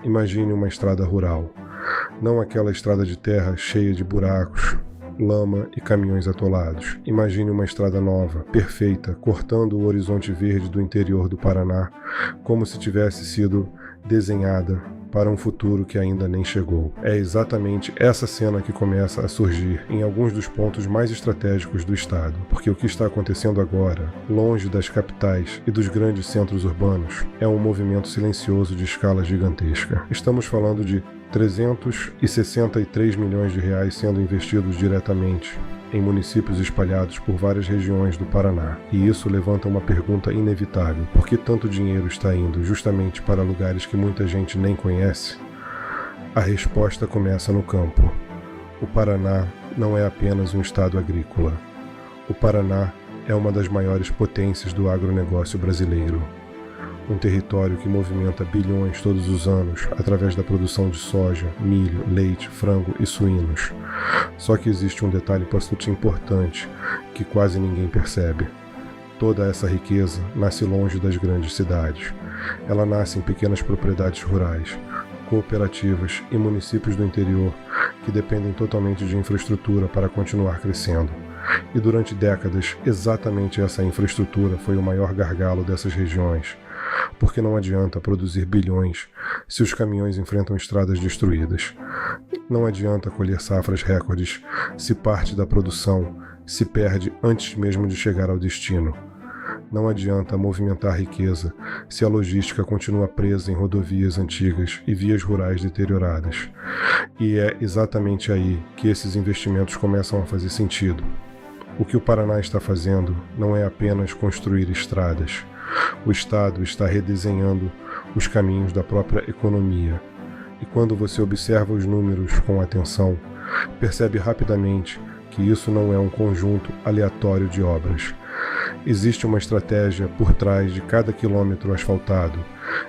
imagine uma estrada rural. Não aquela estrada de terra cheia de buracos, lama e caminhões atolados. Imagine uma estrada nova, perfeita, cortando o horizonte verde do interior do Paraná, como se tivesse sido desenhada para um futuro que ainda nem chegou. É exatamente essa cena que começa a surgir em alguns dos pontos mais estratégicos do estado, porque o que está acontecendo agora, longe das capitais e dos grandes centros urbanos, é um movimento silencioso de escala gigantesca. Estamos falando de 363 milhões de reais sendo investidos diretamente em municípios espalhados por várias regiões do Paraná. E isso levanta uma pergunta inevitável: por que tanto dinheiro está indo justamente para lugares que muita gente nem conhece? A resposta começa no campo. O Paraná não é apenas um estado agrícola. O Paraná é uma das maiores potências do agronegócio brasileiro. Um território que movimenta bilhões todos os anos através da produção de soja, milho, leite, frango e suínos. Só que existe um detalhe bastante importante que quase ninguém percebe. Toda essa riqueza nasce longe das grandes cidades. Ela nasce em pequenas propriedades rurais, cooperativas e municípios do interior que dependem totalmente de infraestrutura para continuar crescendo. E durante décadas, exatamente essa infraestrutura foi o maior gargalo dessas regiões. Porque não adianta produzir bilhões se os caminhões enfrentam estradas destruídas. Não adianta colher safras recordes se parte da produção se perde antes mesmo de chegar ao destino. Não adianta movimentar riqueza se a logística continua presa em rodovias antigas e vias rurais deterioradas. E é exatamente aí que esses investimentos começam a fazer sentido. O que o Paraná está fazendo não é apenas construir estradas. O Estado está redesenhando os caminhos da própria economia. E quando você observa os números com atenção, percebe rapidamente que isso não é um conjunto aleatório de obras. Existe uma estratégia por trás de cada quilômetro asfaltado,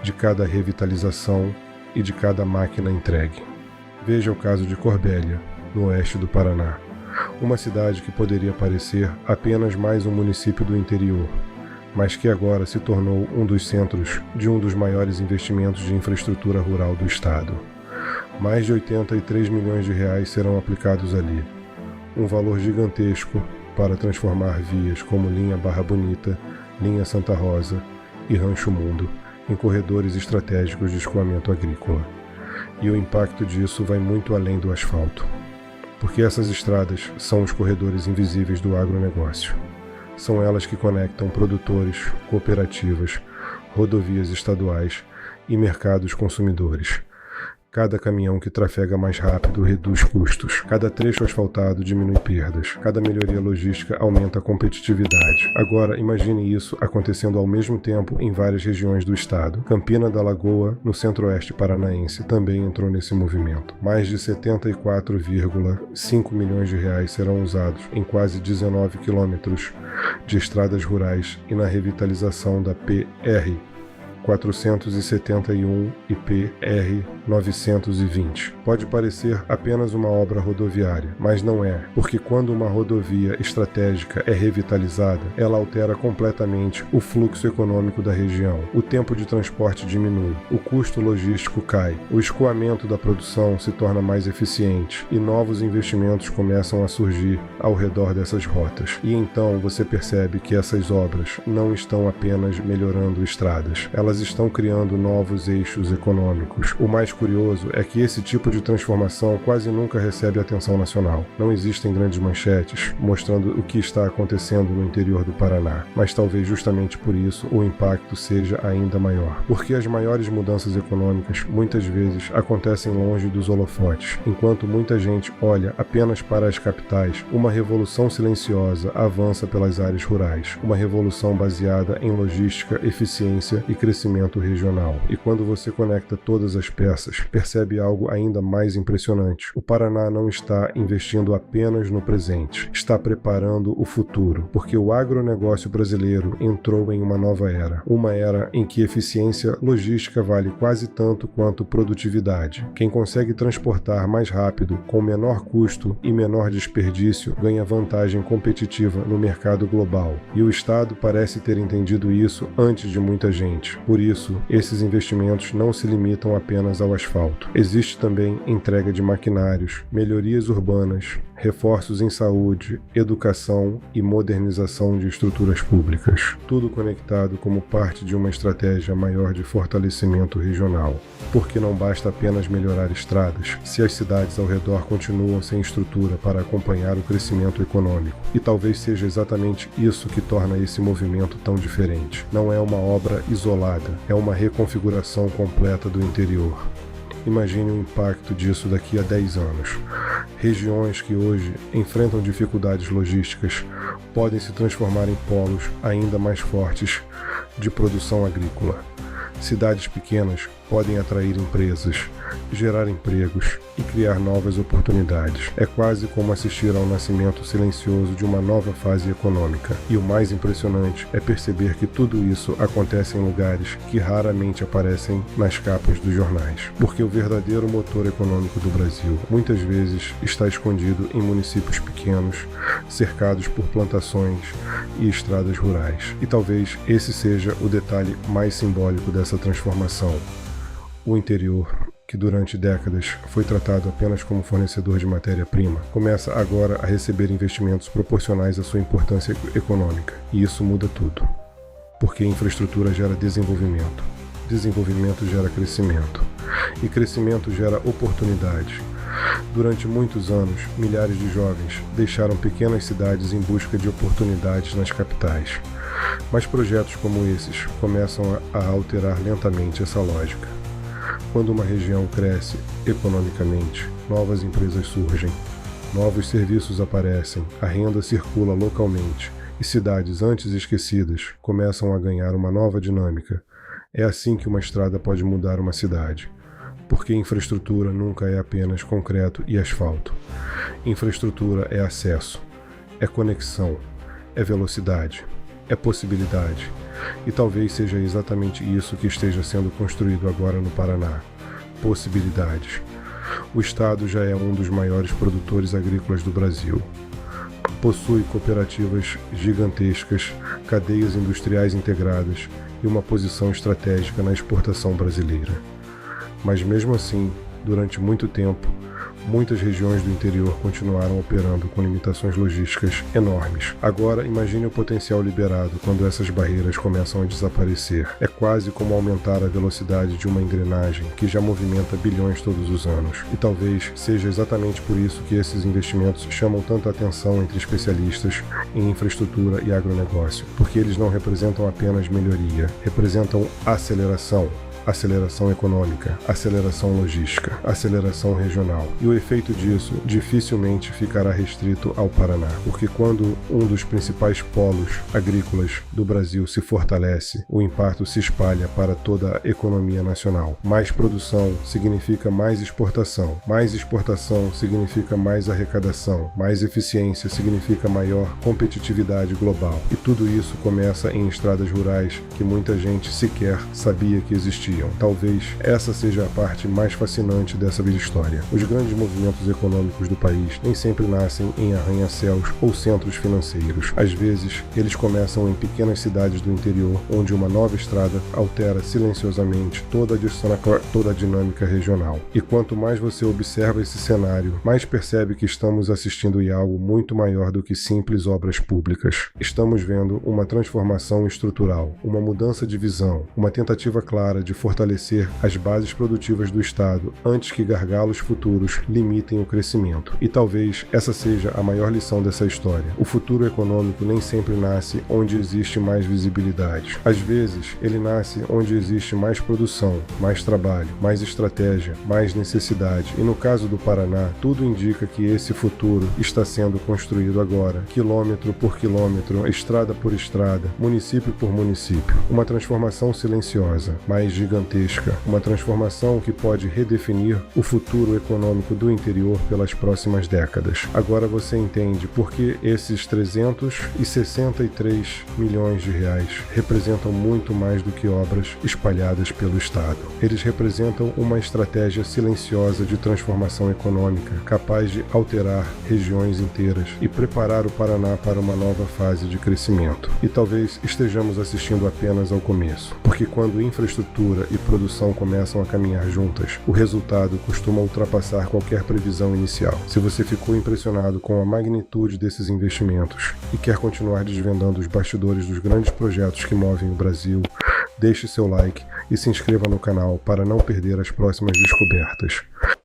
de cada revitalização e de cada máquina entregue. Veja o caso de Corbélia, no oeste do Paraná. Uma cidade que poderia parecer apenas mais um município do interior, mas que agora se tornou um dos centros de um dos maiores investimentos de infraestrutura rural do estado. Mais de 83 milhões de reais serão aplicados ali. Um valor gigantesco para transformar vias como Linha Barra Bonita, Linha Santa Rosa e Rancho Mundo em corredores estratégicos de escoamento agrícola. E o impacto disso vai muito além do asfalto, porque essas estradas são os corredores invisíveis do agronegócio. São elas que conectam produtores, cooperativas, rodovias estaduais e mercados consumidores. Cada caminhão que trafega mais rápido reduz custos. Cada trecho asfaltado diminui perdas. Cada melhoria logística aumenta a competitividade. Agora, imagine isso acontecendo ao mesmo tempo em várias regiões do estado. Campina da Lagoa, no centro-oeste paranaense, também entrou nesse movimento. Mais de 74,5 milhões de reais serão usados em quase 19 quilômetros de estradas rurais e na revitalização da PR 471 e PR 920. Pode parecer apenas uma obra rodoviária, mas não é, porque quando uma rodovia estratégica é revitalizada, ela altera completamente o fluxo econômico da região. O tempo de transporte diminui, o custo logístico cai, o escoamento da produção se torna mais eficiente e novos investimentos começam a surgir ao redor dessas rotas. E então você percebe que essas obras não estão apenas melhorando estradas, elas estão criando novos eixos econômicos. O mais curioso é que esse tipo de transformação quase nunca recebe atenção nacional. Não existem grandes manchetes mostrando o que está acontecendo no interior do Paraná, mas talvez justamente por isso o impacto seja ainda maior. Porque as maiores mudanças econômicas muitas vezes acontecem longe dos holofotes. Enquanto muita gente olha apenas para as capitais, uma revolução silenciosa avança pelas áreas rurais, uma revolução baseada em logística, eficiência e crescimento regional. E quando você conecta todas as peças, percebe algo ainda mais impressionante. O Paraná não está investindo apenas no presente, está preparando o futuro, porque o agronegócio brasileiro entrou em uma nova era, uma era em que eficiência logística vale quase tanto quanto produtividade. Quem consegue transportar mais rápido, com menor custo e menor desperdício, ganha vantagem competitiva no mercado global. E o Estado parece ter entendido isso antes de muita gente. Por isso, esses investimentos não se limitam apenas ao asfalto. Existe também entrega de maquinários, melhorias urbanas, reforços em saúde, educação e modernização de estruturas públicas. Tudo conectado como parte de uma estratégia maior de fortalecimento regional. Porque não basta apenas melhorar estradas, se as cidades ao redor continuam sem estrutura para acompanhar o crescimento econômico. E talvez seja exatamente isso que torna esse movimento tão diferente. Não é uma obra isolada, é uma reconfiguração completa do interior. Imagine o impacto disso daqui a 10 anos. Regiões que hoje enfrentam dificuldades logísticas podem se transformar em polos ainda mais fortes de produção agrícola. Cidades pequenas podem atrair empresas, gerar empregos e criar novas oportunidades. É quase como assistir ao nascimento silencioso de uma nova fase econômica. E o mais impressionante é perceber que tudo isso acontece em lugares que raramente aparecem nas capas dos jornais. Porque o verdadeiro motor econômico do Brasil muitas vezes está escondido em municípios pequenos, cercados por plantações e estradas rurais. E talvez esse seja o detalhe mais simbólico dessa transformação. O interior, que durante décadas foi tratado apenas como fornecedor de matéria-prima, começa agora a receber investimentos proporcionais à sua importância econômica. E isso muda tudo. Porque infraestrutura gera desenvolvimento. Desenvolvimento gera crescimento. E crescimento gera oportunidades. Durante muitos anos, milhares de jovens deixaram pequenas cidades em busca de oportunidades nas capitais. Mas projetos como esses começam a alterar lentamente essa lógica. Quando uma região cresce economicamente, novas empresas surgem, novos serviços aparecem, a renda circula localmente e cidades antes esquecidas começam a ganhar uma nova dinâmica. É assim que uma estrada pode mudar uma cidade. Porque infraestrutura nunca é apenas concreto e asfalto. Infraestrutura é acesso, é conexão, é velocidade, é possibilidade. E talvez seja exatamente isso que esteja sendo construído agora no Paraná. Possibilidades. O estado já é um dos maiores produtores agrícolas do Brasil. Possui cooperativas gigantescas, cadeias industriais integradas e uma posição estratégica na exportação brasileira. Mas mesmo assim, durante muito tempo, muitas regiões do interior continuaram operando com limitações logísticas enormes. Agora, imagine o potencial liberado quando essas barreiras começam a desaparecer. É quase como aumentar a velocidade de uma engrenagem que já movimenta bilhões todos os anos. E talvez seja exatamente por isso que esses investimentos chamam tanta atenção entre especialistas em infraestrutura e agronegócio. Porque eles não representam apenas melhoria, representam aceleração. Aceleração econômica, aceleração logística, aceleração regional. E o efeito disso dificilmente ficará restrito ao Paraná, porque quando um dos principais polos agrícolas do Brasil se fortalece, o impacto se espalha para toda a economia nacional. Mais produção significa mais exportação significa mais arrecadação, mais eficiência significa maior competitividade global. E tudo isso começa em estradas rurais que muita gente sequer sabia que existiam. Talvez essa seja a parte mais fascinante dessa história. Os grandes movimentos econômicos do país nem sempre nascem em arranha-céus ou centros financeiros. Às vezes, eles começam em pequenas cidades do interior, onde uma nova estrada altera silenciosamente toda a dinâmica regional. E quanto mais você observa esse cenário, mais percebe que estamos assistindo a algo muito maior do que simples obras públicas. Estamos vendo uma transformação estrutural, uma mudança de visão, uma tentativa clara de fortalecer as bases produtivas do Estado antes que gargalos futuros limitem o crescimento. E talvez essa seja a maior lição dessa história. O futuro econômico nem sempre nasce onde existe mais visibilidade. Às vezes, ele nasce onde existe mais produção, mais trabalho, mais estratégia, mais necessidade. E no caso do Paraná, tudo indica que esse futuro está sendo construído agora, quilômetro por quilômetro, estrada por estrada, município por município. Uma transformação silenciosa, mas gigantesca, gigantesca, uma transformação que pode redefinir o futuro econômico do interior pelas próximas décadas. Agora você entende por que esses 363 milhões de reais representam muito mais do que obras espalhadas pelo Estado. Eles representam uma estratégia silenciosa de transformação econômica, capaz de alterar regiões inteiras e preparar o Paraná para uma nova fase de crescimento. E talvez estejamos assistindo apenas ao começo, porque quando infraestrutura e produção começam a caminhar juntas, o resultado costuma ultrapassar qualquer previsão inicial. Se você ficou impressionado com a magnitude desses investimentos e quer continuar desvendando os bastidores dos grandes projetos que movem o Brasil, deixe seu like e se inscreva no canal para não perder as próximas descobertas.